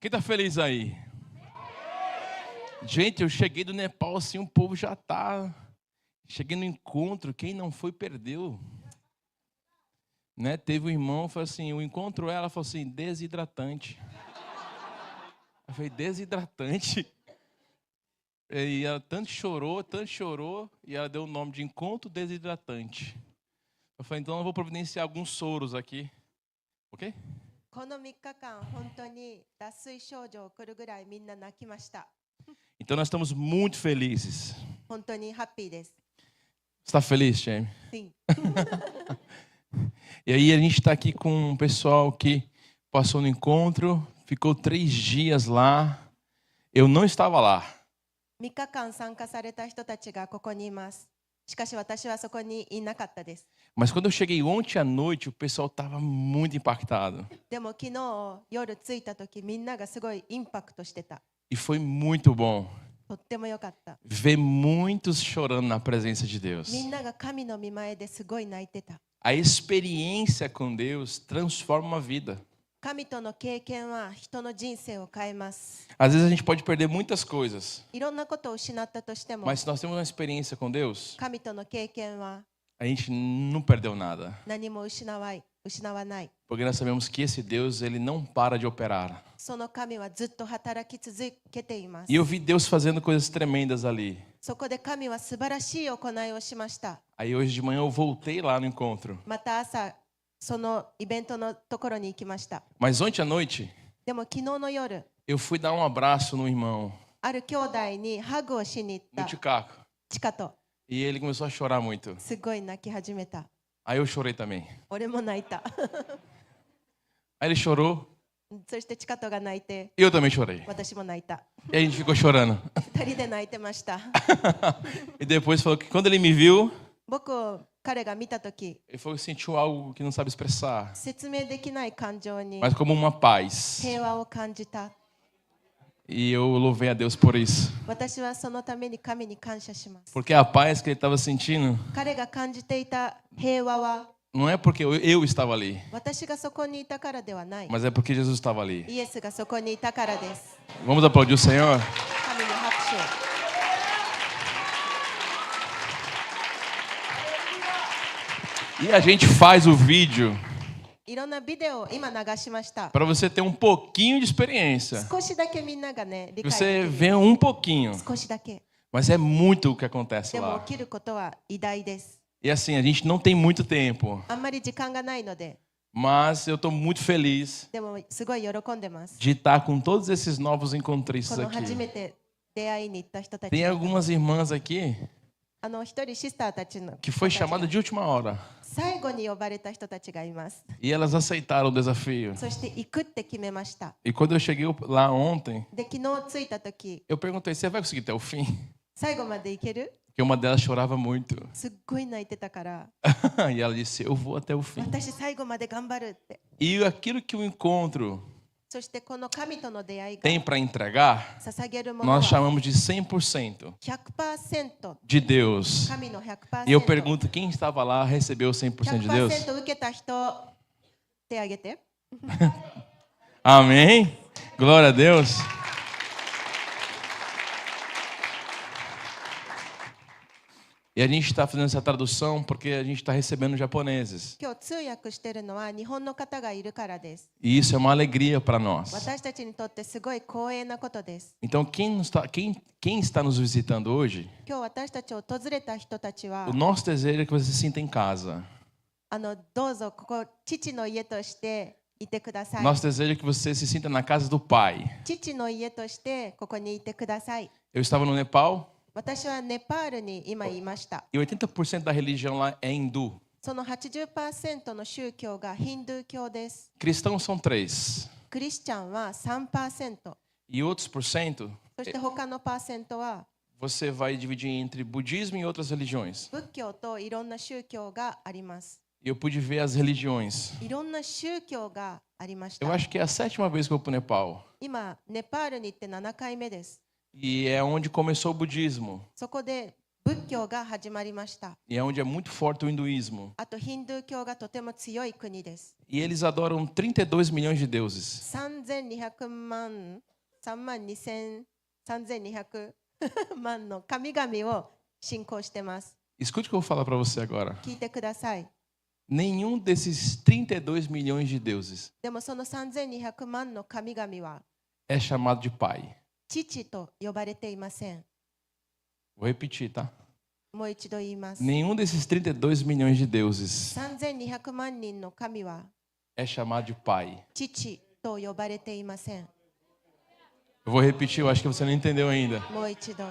Quem tá feliz aí? Gente, eu cheguei do Nepal assim, o povo já tá. Cheguei no encontro, quem não foi perdeu. Né? Teve um irmão, falou assim, o encontro ela falou assim, desidratante. Eu falei, desidratante? E ela tanto chorou, e ela deu o nome de encontro desidratante. Eu falei, então eu vou providenciar alguns soros aqui. Ok? この3日間本当に脱水症状来るぐらいみんな泣きました。 Então nós estamos muito felizes. 本当にハッピーです。 Você está feliz, Jamie? Sim. E aí a gente está aqui com um pessoal que passou no encontro, ficou 3 dias lá. Eu não estava lá. 3日間参加された人たちがここにいます。しかし私はそこにいなかったです。 Mas quando eu cheguei ontem à noite, o pessoal estava muito impactado. でも昨日夜着いた時みんながすごいインパクトしてた。 E foi muito bom とっても良かった。 ver muitos chorando na presença de Deus. みんなが神の御前ですごい泣いてた。 A experiência com Deus transforma uma vida. 神との経験は人の人生を変えます。 Às vezes a gente pode perder muitas coisas, いろんなことを失ったとしても mas se nós temos uma experiência com Deus, 神との経験は a gente não perdeu nada. 何も失わない。 Porque nós sabemos que esse Deus, ele não para de operar. その神はずっと働き続けています。 E eu vi Deus fazendo coisas tremendas ali. そこで神は素晴らしい行いをしました。 Aí hoje de manhã eu voltei lá no encontro. また朝、そのイベントのところに行きました。 Mas ontem à noite, でも昨日の夜、 eu fui dar um abraço no irmão, ある兄弟にハグをしに行っ no た Ticaco. チカと、 E ele começou a chorar muito. すごい泣き始めた。 Aí eu chorei também. 俺も泣いた。 Aí ele chorou そしてチカとが泣いて、 e eu também chorei. 私も泣いた。 E a gente ficou chorando. 二人で泣いてました。 E depois falou que quando ele me viu, 僕を彼が見たとき、 ele falou que sentiu algo que não sabe expressar, 説明できない感情に mas como uma paz. 平和を感じた。 E eu louvei a Deus por isso. 私はそのために神に感謝します。 Porque a paz que ele estava sentindo 彼が感じていた平和は não é porque eu estava ali, 私がそこにいたからではない。 mas é porque Jesus estava ali. イエスがそこにいたからです。 Vamos aplaudir o Senhor? 神に拍手。 E a gente faz o vídeo いろんなビデオを今流しました。 para você ter um pouquinho de experiência. 少しだけみんながね、理解 Você でき vê る。 um pouquinho, 少しだけ。 mas é muito o que acontece でも lá. 起きることは偉大です。 E assim, a gente não tem muito tempo, あんまり時間がないので、 mas eu estou muito feliz でもすごい喜んでます。 de estar com todos esses novos こ encontristas の初 aqui. めて出会いに行った人たち Tem algumas irmãs aqui 一人シスターたちの que foi chamada de última hora 最後に呼ばれた人たちがいます。 e elas aceitaram o desafio. そして行くって決めました。 E quando eu cheguei lá ontem, で、昨日着いた時、 eu perguntei: você vai conseguir até o fim? 最後まで行ける？ Porque uma delas chorava muito. すっごい泣いてたから、 E ela disse: eu vou até o fim. 私最後まで頑張るって。 E aquilo que o encontro そしてこの神との出会いが tem para entregar, 捧げるものは nós chamamos de 100% 100% de Deus. 神の 100%。 E eu pergunto: quem estava lá recebeu 100% de Deus? 100% 受けた人、手挙げて。 Amém? Glória a Deus. E a gente está fazendo essa tradução porque a gente está recebendo japoneses. 今日通訳してるのは日本の方がいるからです。 E isso é uma alegria para nós. 私たちにとってすごい光栄なことです。 Então, quem está nos visitando hoje, 今日私たちを訪れた人たちは o nosso desejo é que você se sinta em casa. どうぞここ父の家としていてください。 Nosso desejo é que você se sinta na casa do Pai. 父の家としてここにいてください。 Eu estava no Nepal 私はネパールに今いました。 e 80% da religião lá é hindu. その 80% の宗教がヒンドゥー教です。 Cristãos são 3. クリスチャンは 3%。 E outros por cento そして他のパーセントは você vai dividir entre budismo e outras religiões. 仏教といろんな宗教があります。 E eu pude ver as religiões. いろんな宗教がありまし Eu た。 acho que é a 7ª vez que eu vou para o Nepal. 今、ネパールに行って7回目です。 E é onde começou o budismo. そこで仏仏教が始まりました。 E é onde é muito forte o hinduísmo. あとヒンドゥー教がとても強い国です。 E eles adoram 32 milhões de deuses. 3200万、3万2000、3200万の神々を信仰してます。 Escute o que eu vou falar para você agora. 聞いてください。 Nenhum desses 32 milhões de deuses でもその3200万の神々は é chamado de pai. 父と呼ばれていません。 Vou repetir, tá? もう一度言います。 Nenhum desses 32 milhões de deuses 3200万人の神は é chamado de pai. 父と呼ばれていません。 Eu vou repetir, eu acho que você não entendeu ainda. もう一度。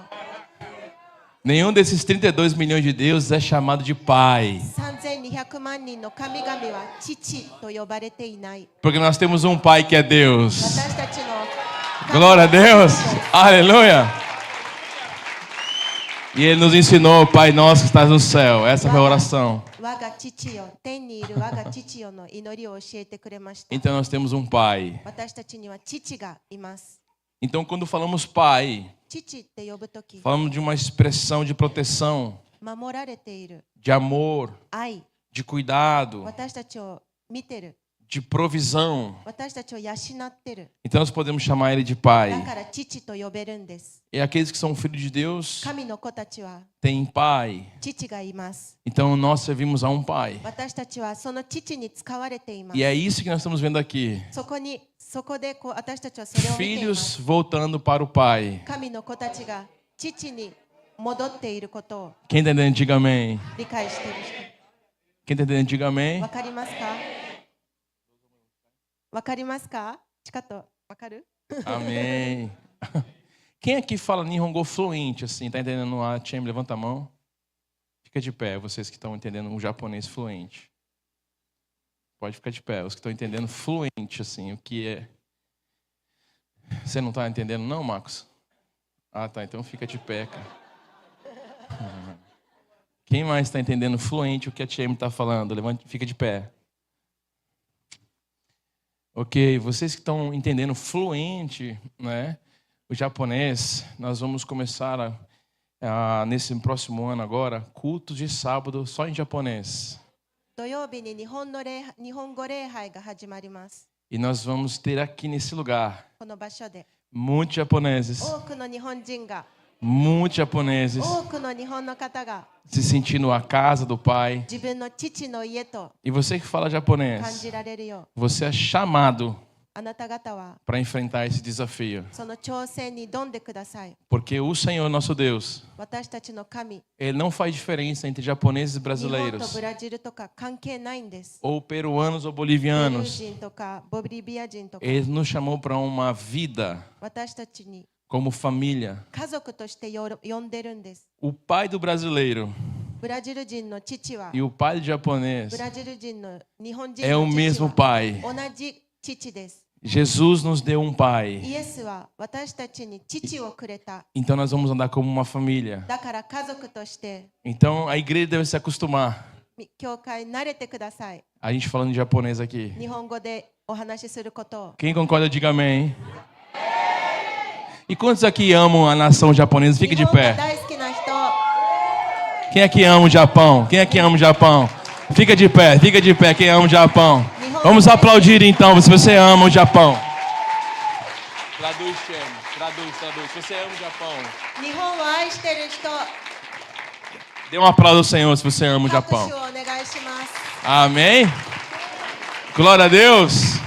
Nenhum desses 32 milhões de deuses é chamado de pai. 3200万人の神々は父と呼ばれていない。 Porque nós temos um pai que é Deus. 私たちの Glória a Deus. Aleluia. E ele nos ensinou, Pai nosso que estás no céu. Essa foi a oração. 我が父よ、天にいる我が父よの祈りを教えてくれました。 Então nós temos um pai. 私たちには父がいます。 Então quando falamos pai, 父って呼ぶとき、 falamos de uma expressão de proteção, 守られている、 de amor, 愛、 de cuidado, 私たちを見てる、 de provisão. 私たちを養ってる。 Então nós podemos chamar ele de だ pai. から父と呼べるんです。 E aqueles que são filhos de Deus 神の子たちは têm pai. 父がいます。 Então nós servimos a um pai. 私たちはその父に使われています E。é isso que nós estamos vendo aqui. そこで私たちはそれを見ています。 Filhos voltando para o pai. 神の子たちが父に戻っていることを Quem está entendendo, diga amém. 理解している人。 Quem está entendendo, diga amém. わかりますか？わかりますか？チカッとわかる？ Amém. Quem aqui fala Nihongo fluente, assim, tá entendendo a Chem? Levanta a mão. Fica de pé, vocês que estão entendendo um japonês fluente. Pode ficar de pé, os que estão entendendo fluente, assim, o que é. Você não está entendendo, não, Marcos? Ah, tá, então fica de pé, cara. Quem mais está entendendo fluente o que a Chem está falando? Levante, fica de pé. Ok, vocês que estão entendendo fluente, né, o japonês, nós vamos começar nesse próximo ano agora, cultos de sábado só em japonês. 土曜日に日本語礼拝が始まります。 E nós vamos ter aqui nesse lugar この場所で muitos japoneses, 多くの日本人が muitos japoneses 多くの日本の方が se sentindo a casa do pai. 自分の父の家と E você que fala 感 japonês, じられるよう、 você é chamado あなた方は para enfrentar esse desafio. その挑戦に挑んでください。 Porque o Senhor, nosso Deus, 私たちの神、 Ele não faz diferença entre japoneses e 日本と brasileiros, ブラジルとか関係ないんです。 ou peruanos ou ペルー bolivianos. 人とかボリビア人とか、 Ele nos chamou para uma vida 私たちに como família. 家族として呼んでるんです。 O pai do brasileiro ブラジル人の父は e o pai do japonês ブラジル人の日本人 é o の父 mesmo は pai. 同じ父です。 Jesus nos deu um pai. イエスは私たちに父をくれた。 Então nós vamos andar como uma família. だから家族として Então a igreja deve se acostumar. 教会慣れてください。 A gente falando em japonês aqui. 日本語でお話しすることを。 Quem concorda, diga amém. E quantos aqui amam a nação japonesa? Fique 日 de 本が pé. 大好きな人、 Quem aqui ama o Japão? Quem aqui ama o Japão? Fica de pé, quem ama o Japão. Vamos aplaudir então, se você ama o Japão. Traduz, Shem. Traduz. Se você ama o Japão. 日本を愛してる人、 Dê um aplauso ao Senhor se você ama o 拍 Japão. 手をお願いします。 Amém? Glória a Deus.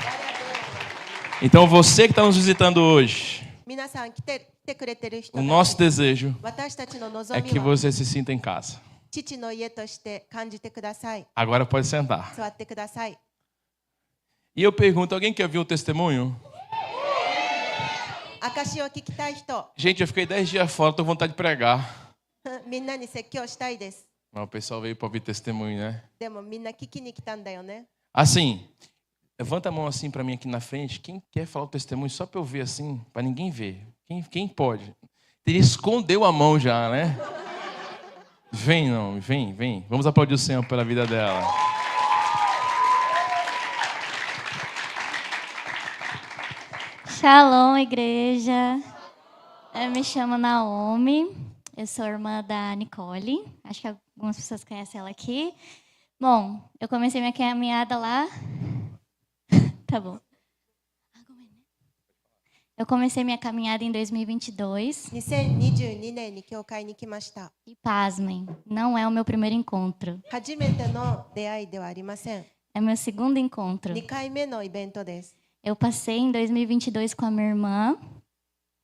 Então você que está nos visitando hoje, 皆さん来てくれてる人 o た nosso ち、 desejo 私たちの é 望 que みは você se sinta em casa. 父の家として感じてください。 Agora pode sentar. 座ってください。 E eu pergunto, alguém quer ouvir o testemunho? 証を聞きたい人、 Gente, eu fiquei 10 dias fora, tô com vontade de pregar. みんなに説教したいです。 Mas o pessoal veio para ouvir testemunho, né? でもみんな聞きに来たんだよね。 Assim, levanta a mão assim para mim aqui na frente. Quem quer falar o testemunho só para eu ver assim, para ninguém ver? Quem pode? Ele escondeu a mão já, né? Vem, não, vem. Vamos aplaudir o Senhor pela vida dela. Shalom, igreja. Eu me chamo Naomi. Eu sou irmã da Nicole. Acho que algumas pessoas conhecem ela aqui. Bom, eu comecei minha caminhada lá. Tá bom. Eu comecei minha caminhada em 2022. 2022年に教会に来ました。 E pasmem, não é o meu primeiro encontro. 初めての出会いではありません。 É meu segundo encontro. 2回目のイベントです。 Eu passei em 2022 com a minha irmã.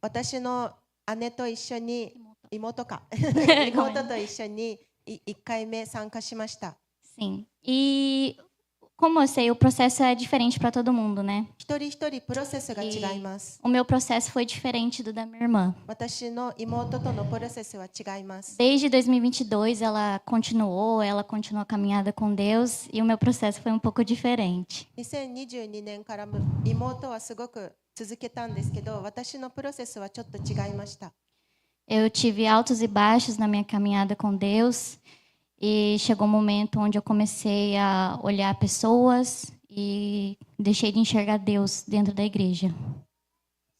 私の姉と一緒に、妹か。妹と一緒に1回目参加しました。 Sim. E como eu sei, o processo é diferente para todo mundo, né? 一人一人プロセスが違います。 O meu processo foi diferente do da minha irmã. 私の妹とのプロセスは違います。 Desde 2022 ela continuou a caminhada com Deus e o meu processo foi um pouco diferente. 2022年から妹はすごく続けたんですけど、私のプロセスはちょっと違いました。 Eu tive altos e baixos na minha caminhada com Deus e chegou um momento onde eu comecei a olhar pessoas e deixei de enxergar Deus dentro da igreja.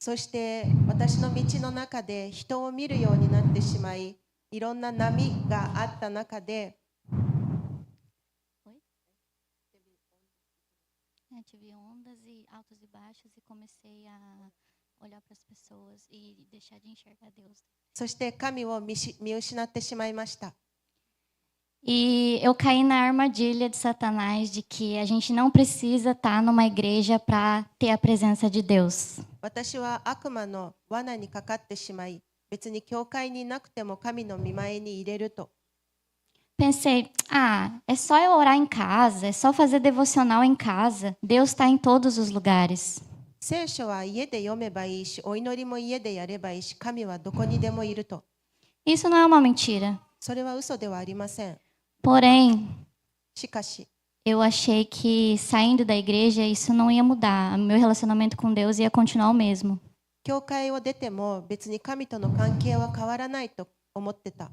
そして私の道の中で人を見るようになってしまい、いろんな波があった中で、 Eu tive ondas e altos e baixos e comecei a olhar para as pessoas e deixar de enxergar Deus. そして神を見失ってしまいました。 E eu caí na armadilha de Satanás de que a gente não precisa estar numa igreja para ter a presença de Deus. 私は悪魔の罠にかかってしまい、別に教会にいなくても神の御前に入れると。 Pensei, é só eu orar em casa, é só fazer devocional em casa. Deus está em todos os lugares. 聖書は家で読めばいいし、お祈りも家でやればいいし、神はどこにでもいると。 Isso não é uma mentira. それは嘘ではありません。 Porém, しかし、 eu achei que saindo da igreja isso não ia mudar. Meu relacionamento com Deus ia continuar o mesmo. 教会を出ても別に神との関係は変わらないと思ってた。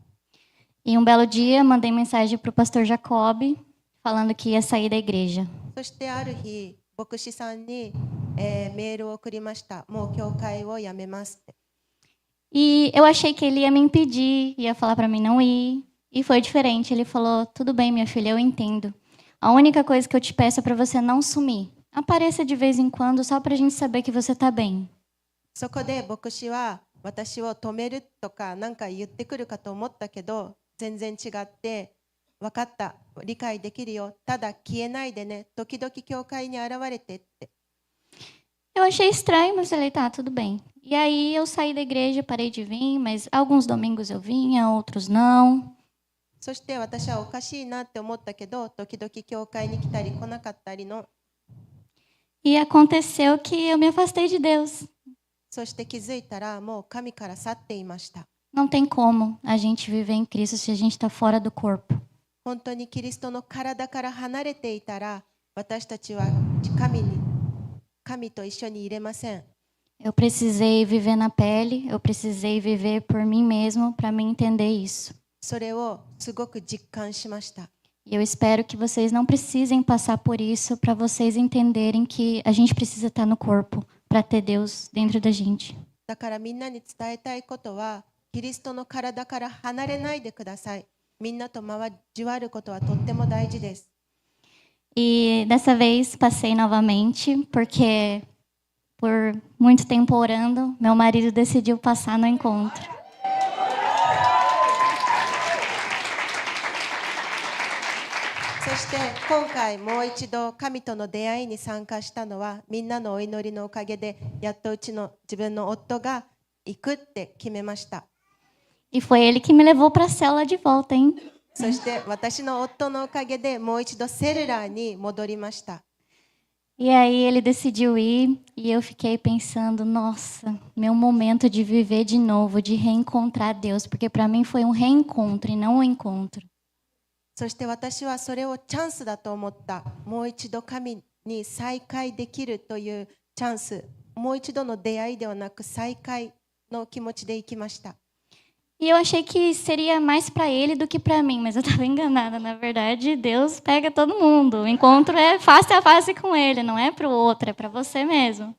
E um belo dia mandei mensagem para o pastor Jacob falando que ia sair da igreja. そしてある日、牧師さんに、メールを送りました。もう教会を辞めますって。 E eu achei que ele ia me impedir, ia falar para mim não ir. E foi diferente. Ele falou: tudo bem, minha filha, eu entendo. A única coisa que eu te peço é para você não sumir. Apareça de vez em quando só para a gente saber que você está bem. そこで牧師は私を止めるとか何か言ってくるかと思ったけど、全然違って、分かった、理解できるよ、ただ消えないでね、時々教会に現れてって。 Eu achei estranho, mas falei, tá, tudo bem. E aí eu saí da igreja, parei de vir, mas alguns domingos eu vinha, outros não. そして私はおかしいなって思ったけど、時々教会に来たり来なかったりの。 E aconteceu que eu me afastei de Deus. そして気づいたらもう神から去っていました。 Não tem como a gente viver em Cristo se a gente está fora do corpo. 本当にキリストの体から離れていたら、私たちは神と一緒にいれません。 Eu precisei viver na pele, eu precisei viver por mim mesmo para me entender isso. それをすごく実感しました。 E eu espero que vocês não precisem passar por isso para vocês entenderem que a gente precisa estar no corpo para ter Deus dentro da gente. だからみんなに伝えたいことは、キリストの体から離れないでください。みんなと交わることはとっても大事です。 E dessa vez passei novamente porque por muito tempo orando, meu marido decidiu passar no encontro. そして今回もう一度神との出会いに参加したのは、みんなのお祈りのおかげでやっとうちの自分の夫が行くって決めました。 E foi ele que me levou para a célula de volta, hein? そして私の夫のおかげでもう一度セルラーに戻りました。 E aí ele decidiu ir e eu fiquei pensando, nossa, meu momento de viver de novo, de reencontrar Deus, porque para mim foi um reencontro e não um encontro. そして私はそれをチャンスだと思った。もう一度神に再会できるというチャンス、もう一度の出会いではなく再会の気持ちで行きました。 E eu achei que seria mais para ele do que para mim, mas eu estava enganada. Na verdade, Deus pega todo mundo. O encontro é face a face com ele, não é para o outro, é para você mesmo.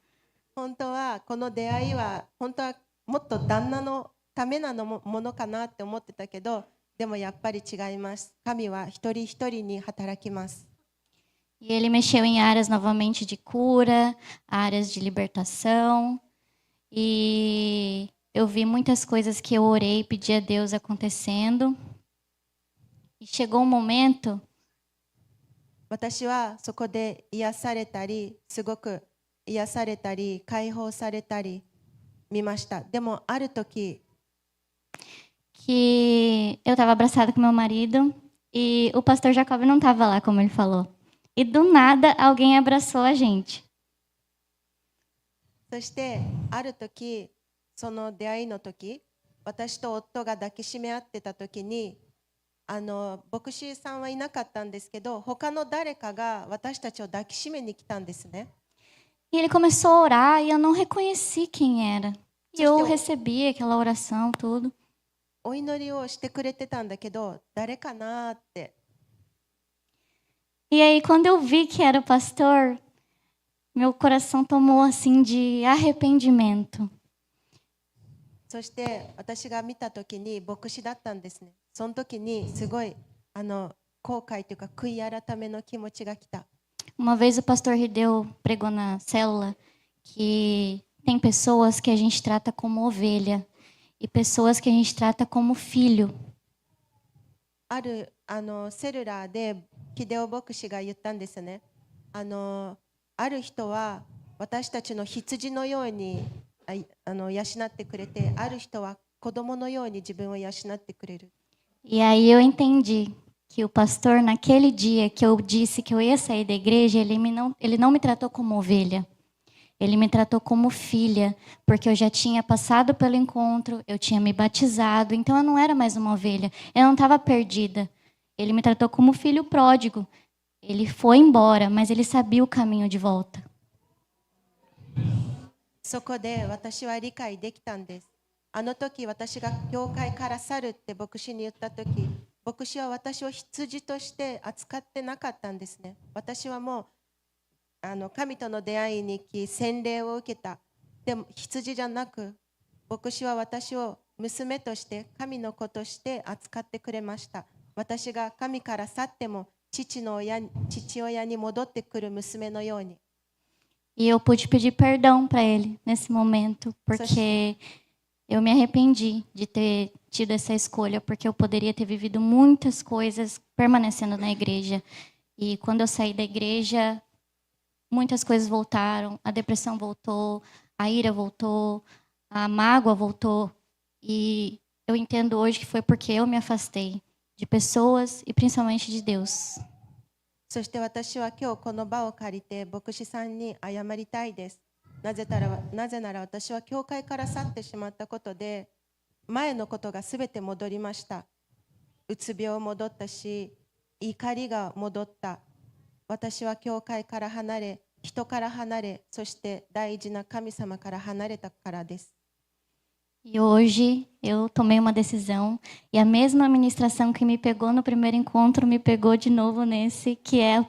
本当はこの出会いは本当はもっと旦那のためなものかなって思ってたけど、でもやっぱり違います。神は一人一人に働きます。E ele mexeu em áreas novamente de cura, áreas de libertação. E eu vi muitas coisas que eu orei e pedi a Deus acontecendo. E chegou um momento 私はそこで癒されたり、すごく癒されたり、解放されたり見ました。でもある時、que eu estava abraçada com meu marido e o pastor Jacob não estava lá, como ele falou. E do nada alguém abraçou a gente. そしてある時、その出会いの時、私と夫が抱きしめ合ってた時に、牧師さんはいなかったんですけど、他の誰かが私たちを抱きしめに来たんですね。E ele começou a orar e eu não reconheci quem era. E eu recebi aquela oração, tudo. お祈りをしてくれてたんだけど、誰かなって。E aí, quando eu vi que era o pastor, meu coração tomou assim de arrependimento. そして私が見た時に牧師だったんですね。その時にすごい後悔というか悔い改めの気持ちが来た。Uma vez o pastor Hideo pregou na célula que tem pessoas que a gente trata como ovelha e pessoas que a gente trata como filho. あるセルラーで秀夫牧師が言ったんですね。ある人は私たちの羊のように養ってくれて、ある人は子供のように自分を養ってくれる。E aí eu entendi que o pastor, naquele dia que eu disse que eu ia sair da igreja, ele não me tratou como ovelha. Ele me tratou como filha, porque eu já tinha passado pelo encontro, eu tinha me batizado, então eu não era mais uma ovelha, eu não estava perdida. Ele me tratou como filho pródigo. Ele foi embora, mas ele sabia o caminho de volta. そこで私は理解できたんです。あの時私が教会から去るって牧師に言った時、牧師は私を羊として扱ってなかったんですね。私はもう神との出会いに行き洗礼を受けた。でも羊じゃなく、牧師は私を娘として神の子として扱ってくれました。私が神から去っても父親に戻ってくる娘のように。E eu pude pedir perdão para ele nesse momento, porque eu me arrependi de ter tido essa escolha, porque eu poderia ter vivido muitas coisas permanecendo na igreja. E quando eu saí da igreja, muitas coisas voltaram, a depressão voltou, a ira voltou, a mágoa voltou. E eu entendo hoje que foi porque eu me afastei de pessoas e principalmente de Deus. そして私は今日この場を借りて牧師さんに謝りたいです。なぜなら私は教会から去ってしまったことで前のことがすべて戻りました。うつ病戻ったし、怒りが戻った。私は教会から離れ、人から離れ、そして大事な神様から離れたからです。E hoje eu tomei uma decisão e a mesma ministração que me pegou no primeiro encontro me pegou de novo nesse, que é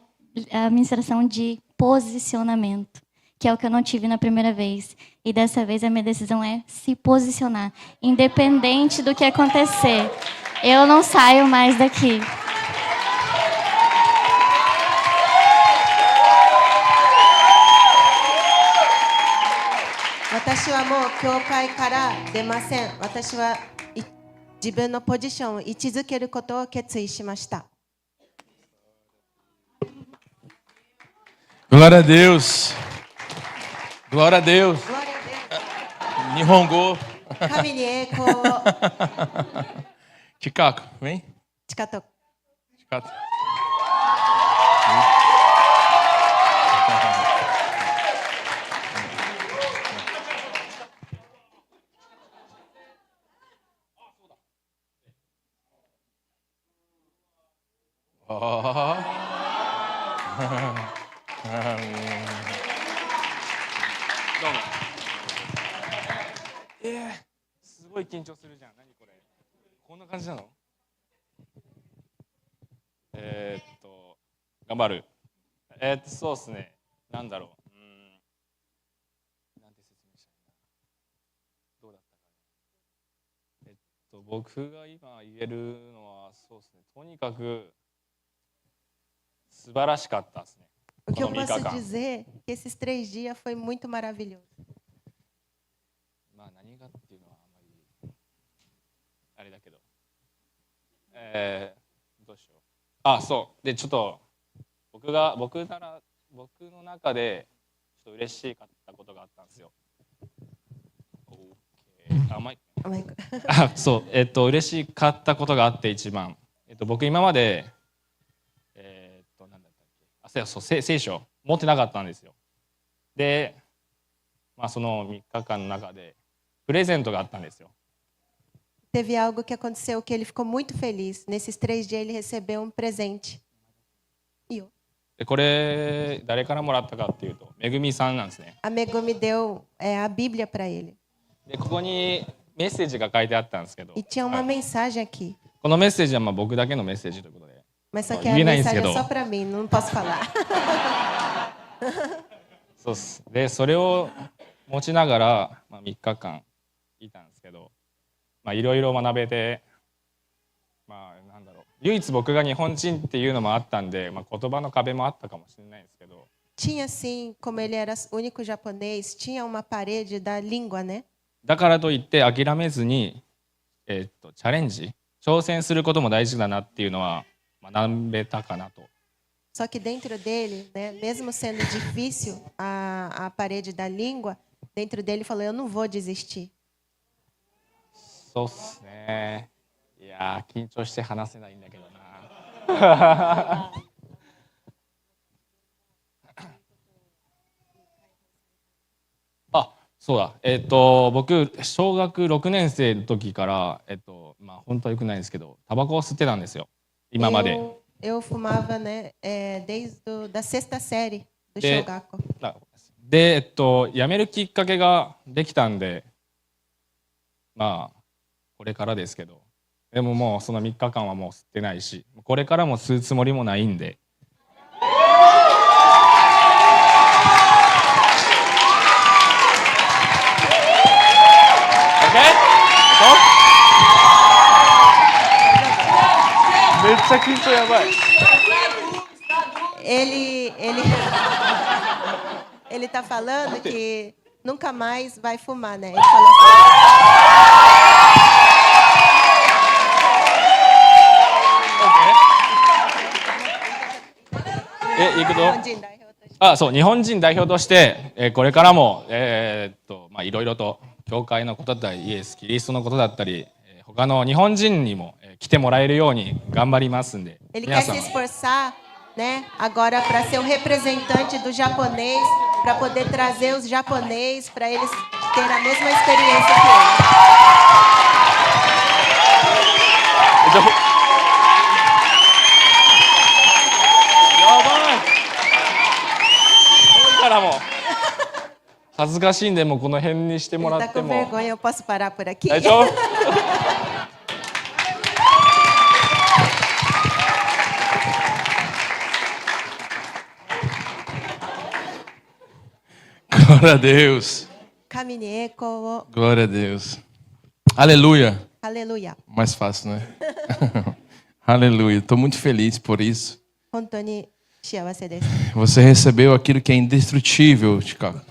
a ministração de posicionamento, que é o que eu não tive na primeira vez. E dessa vez a minha decisão é se posicionar, independente do que acontecer. Eu não saio mais daqui. 私はもう教会から出ません。私は自分のポジションを位置づけることを決意しました。Glória a Deus. Glória a Deus. Nihongo. 神に栄光を。Chicago, vem. 近と。Chicago. Oh. どうも。すごい緊張するじゃん。何これ。こんな感じなの？頑張る。そうですね。なんだろう。なんて説明したらいいんだ。どうだったか僕が今言えるのはそうですね。とにかく素晴らしかったですね。 O que eu この3 posso 日間。 dizer é que esses 3 dias foi muito maravilhoso. まあ何がっていうのはあまりあれだけど、どうしよう。あ、そうでちょっと僕の中でちょっと嬉しかったことがあったんですよ。甘い。あ、そう、嬉しかったことがあって一番、僕今までなんだったっけ、そう聖書持ってなかったんですよ。で、まあその3日間の中でプレゼントがあったんですよ。 Teve algo que aconteceu que ele ficou muito feliz. Nesses 3 dias ele recebeu um presente. でこれ誰からもらったかっていうとめぐみさんなんですね。 A Megumi deu a Bíblia para ele. でここにメッセージが書いてあったんですけど、 E tinha uma はい、 mensagem aqui. このメッセージはまあ僕だけのメッセージということで、 Mas só que a 言えないんですけ mensagem ど é só para mim, não posso falar. そうっす。でそれを持ちながら、まあ、3日間いたんですけど、まあいろいろ学べて、まあなんだろう、唯一僕が日本人っていうのもあったんで、まあ、言葉の壁もあったかもしれないんですけど、 Tinha sim, como ele era o único japonês, tinha uma parede da língua, né? だからといって諦めずに、チャレンジ挑戦することも大事だなっていうのは学べたかなと。 Só que dentro dele, né, mesmo sendo difícil a parede da língua, dentro dele falou: eu não vou desistir. そうっすね。いやー緊張して話せないんだけどな。あ、そうだ。僕小学6年生の時からまあ本当は良くないんですけど、タバコを吸ってたんですよ。今まで。 Eu fumava, né, desde da 6ª série do De- Shogaku. で辞めるきっかけができたんで、まあこれからですけど、でももうその3日間はもう吸ってないし、これからも吸うつもりもないんで。めっちゃ緊張やばい。 Ele tá falando que nunca mais vai fumar, né? Ele falou assim, 行くと。 "Ondinda, eu tô-" あ、そう、日本人代表として、これからもまあいろいろと教会のことだったり、イエス・キリストのことだったり、他の日本人にも来てもらえるように頑張りますんで、 Ele 皆 quer さん se esforçar, né? Agora para ser o representante do japonês, para poder trazer os japoneses para eles terem a mesma experiência que ele. やばい。だからもう恥ずかしいんでもうこの辺にしても Ele ら tá って com も vergonha, eu posso parar por aqui? 大丈夫？Glória a Deus. 神に栄光を。 Glória a Deus. Aleluia. Aleluia. Mais fácil, né? Aleluia. Estou muito feliz por isso. 本当に幸せです。 Você recebeu aquilo que é indestrutível, Chicago.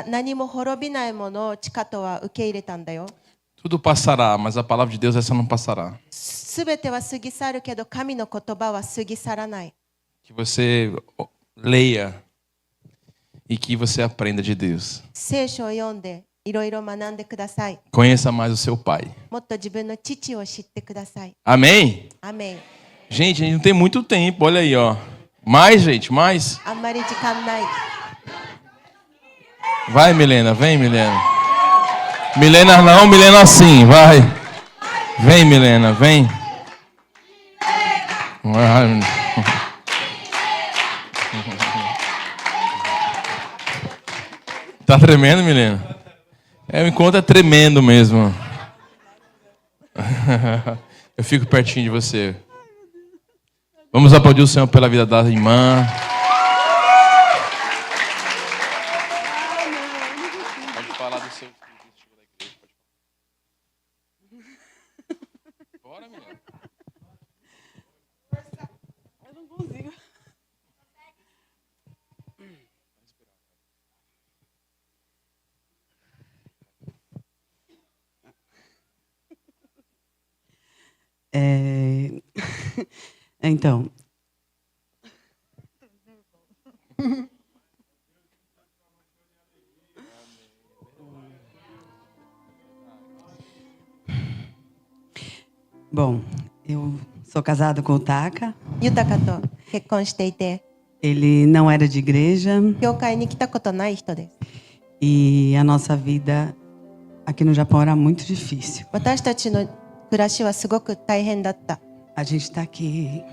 何も滅びないものをチカトは受け入れたんだよ。 Tudo passará, mas a palavra de Deus essa não passará. すべては過ぎ去るけど神の言葉は過ぎ去らない。 Que você leia e que você aprenda de Deus. 聖書を読んでいろいろ学んでください。 Conheça mais o seu Pai. もっと自分の父を知ってください。 Amém? アメン。 Gente, a gente não tem muito tempo, olha aí, ó. Mais, gente, mais. あんまり時間ない。 Vai, Milena, vem, Milena. Milena não, Milena sim, vai. Vem, Milena, vem. Vai. Tá tremendo, Milena? O encontro é tremendo mesmo. Eu fico pertinho de você. Vamos aplaudir o Senhor pela vida da irmã. Pode falar do seu Bora, menina. Eu não consigo. Então, bom, eu sou casada com o Taka. 豊かと結婚していて、 Ele não era de igreja 教会に来たことない人です。 e a nossa vida aqui no Japão era muito difícil. 私たちの暮らしはすごく大変だった。 A gente está aqui,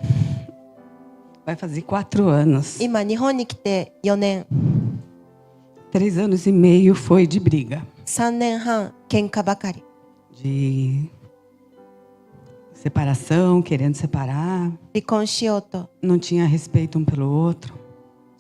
vai fazer 4 anos. 今日本に来て4年、 3 anos e meio foi de briga, 3年半喧嘩ばかり。 de separação, querendo separar, 離婚しようと、 não tinha respeito um pelo outro.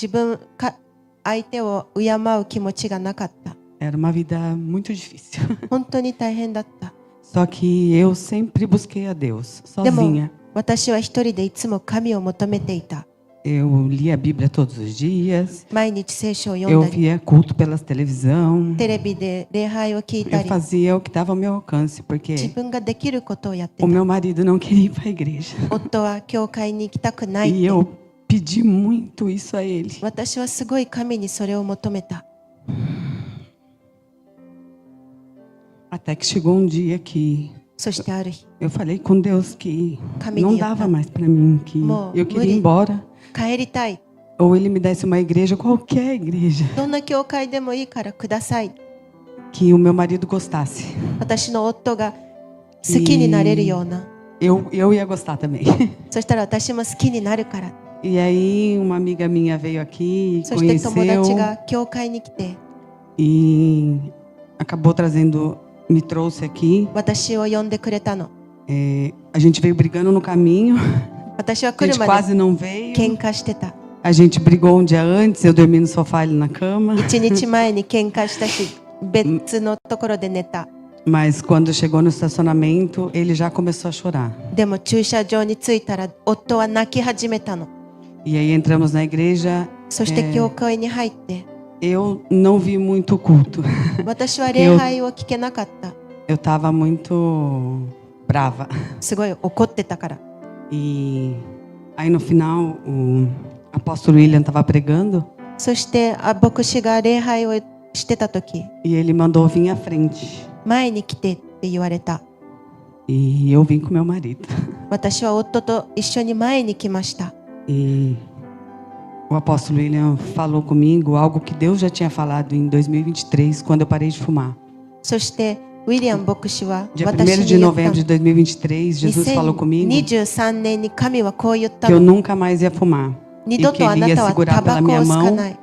自分か相手を敬う気持ちがなかった。 Era uma vida muito difícil. 本当に大変だった。 Só que eu sempre busquei a Deus, でも sozinha. 私は一人でいつも神を求めていた。 Eu lia a Bíblia todos os dias, 毎日聖書を読 eu んだり、 via culto pela televisão, テレビで礼拝を聞いた eu り、 fazia o que estava ao meu alcance, 自 porque 分ができることをやって o た。 meu marido não queria ir para a igreja. 夫は教会に行きたくないっ E て。 eu pedi muito isso a ele. 私はすごい神にそれを求めた。 Até que chegou um dia que そしてある日、 eu falei com Deus que Caminho, não dava tá? mais para mim, que Mo, eu queria ir muri. embora. 帰りたい。 Ou ele me desse uma igreja, qualquer igreja, どんな教会でもいいからください。 que o meu marido gostasse. 私の夫が好きになれるような。 Eu ia gostar também. そしたら私も好きになるから。 E aí uma amiga minha veio aqui, そして友 conheceu 達が教会に来て、 e acabou trazendo, me trouxe aqui. 私を呼んでくれたの。 A gente veio brigando no caminho, 私は a 来る gente まで quase não veio. 喧嘩してた。 A gente brigou um dia antes, eu dormi no sofá ali na cama. 1日前に喧嘩したし、別のところで寝た。 Mas quando chegou no estacionamento, ele já começou a chorar. でも駐車場に着いたら夫は泣き始めたの。 E aí entramos na igreja. そして教会に入って、 Eu não vi muito o culto. 私は礼拝を聞けなかった。 Eu estava muito brava. すごい怒ってたから。 E aí no final, o apóstolo William estava pregando そして牧師が礼拝をしてた時、 e ele mandou vir à frente. 前に来てって言われた。 E eu vim com meu marido. 私は夫と一緒に前に来ました。 E o apóstolo William falou comigo algo que Deus já tinha falado em 2023, quando eu parei de fumar. そしてウィリアム牧師は Dia 私 1º に de 言った novembro de 2023, Jesus falou comigo 2023年に神はこう言った que eu の。 nunca mais ia fumar 二度とあなたはタバコを吸わない。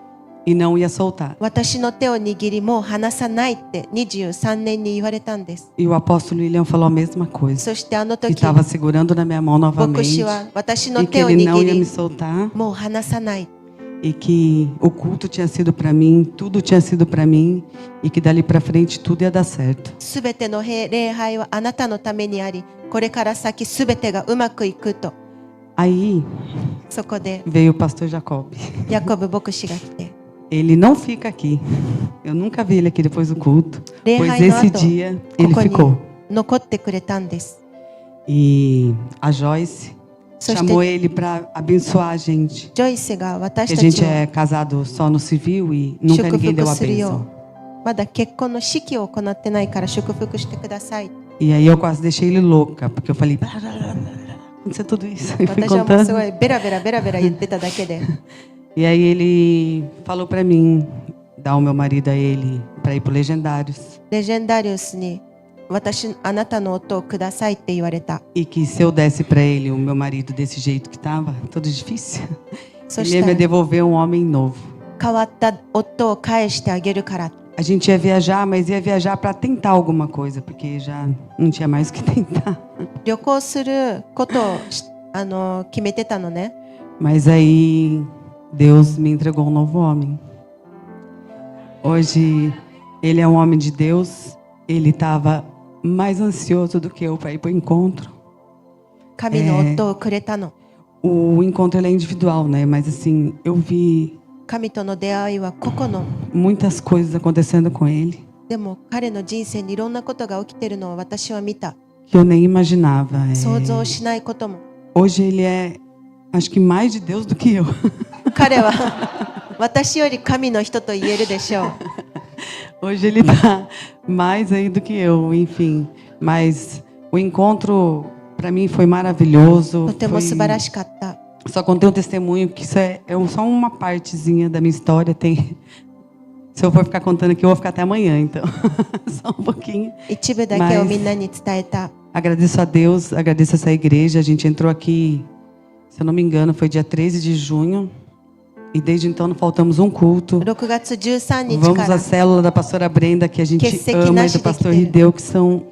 e não ia soltar. 私の手を握りもう離さないって23年に言われたんです。 E o apóstolo William falou a mesma coisa. そしてあの Que 時 estava segurando na minha mão 牧師 novamente は私 e の que 手を ele não 握 ia me り soltar もう離さない。 e que o culto tinha sido para mim, tudo tinha sido para mim e que dali para frente tudo ia dar certo. すべての礼拝はあなたのためにあり、これから先すべてがうまくいくと。 Aí そこで veio o pastor Jacob. ヤコブ牧師が来て、 Ele não fica aqui. Eu nunca vi ele aqui depois do culto, pois Lehai no esse ato, dia ele ここに ficou. 残ってくれたんです。 E a Joyce そし chamou て ele para abençoar a gente. ジョイスが Que 私 a たち gente を é casado só no civil e nunca ninguém deu a 祝福するよ bênção. まだ結婚の式を行ってないから祝福してください。 E aí eu quase deixei ele louca, porque eu falei, aconteceu tudo isso. E fui 私はもうす contando. ごいベラベラベラベラ言ってただけで、 E aí ele falou para mim dar o meu marido a ele para ir pro Legendários レジェンダリウスにあなたの夫をくださいって言われた。 e que se eu desse para ele o meu marido desse jeito que tava, tudo difícil, そ ele し ia た me ら devolver um homem novo. 変わった夫を返してあげるから。 A gente ia viajar, mas ia viajar para tentar alguma coisa, porque já não tinha mais o que tentar. 旅行することを決めてたのね。 Mas aí Deus me entregou um novo homem. Hoje ele é um homem de Deus. Ele estava mais ansioso do que eu para ir para o encontro. 神の夫をくれたの。 O encontro ele é individual, né? Mas assim, eu vi 神との出会いは個々の。 muitas coisas acontecendo com ele でも彼の人生にいろんなことが起きてるのを私は見た。 que eu nem imaginava. 想像しないことも。 Hoje ele é, acho que mais de Deus do que eu. 彼は私より神の人と言えるでしょう。 Hoje ele tá mais aí do que eu, enfim. Mas o encontro para mim foi maravilhoso. とても素晴らしかった。 Só contei um testemunho, porque isso é só uma partezinha da minha história. Tem, se eu for ficar contando aqui, eu vou ficar até amanhã, então. Só um pouquinho. 一部だけをみんなに伝えた。 Agradeço a Deus, agradeço essa igreja. A gente entrou aqui, se eu não me engano, foi dia 13 de junho. E desde então não faltamos um culto. 6月13日 Vamos か à ら célula da pastora Brenda, que a gente Keseki ama, e nashi do pastor dekiteru. Hideu, que são...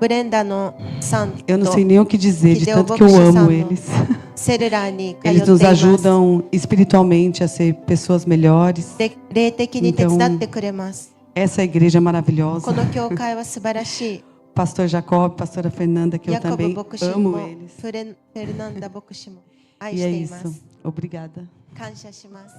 ブレンダのさん Eu não と sei nem o que dizer, de Hideo tanto que eu Bokushi-san amo no eles. セルラーに通っ Eles てい nos ます。 ajudam espiritualmente a ser pessoas melhores. で霊的に手伝ってくれます。 Essa igreja é maravilhosa. この教会は素晴らしい。 Pastor Jacob, pastora Fernanda, que eu ヤコブ também 牧師 amo も eles. フェルナンダ牧師も愛 E し é ています isso.。Obrigada. 感謝します。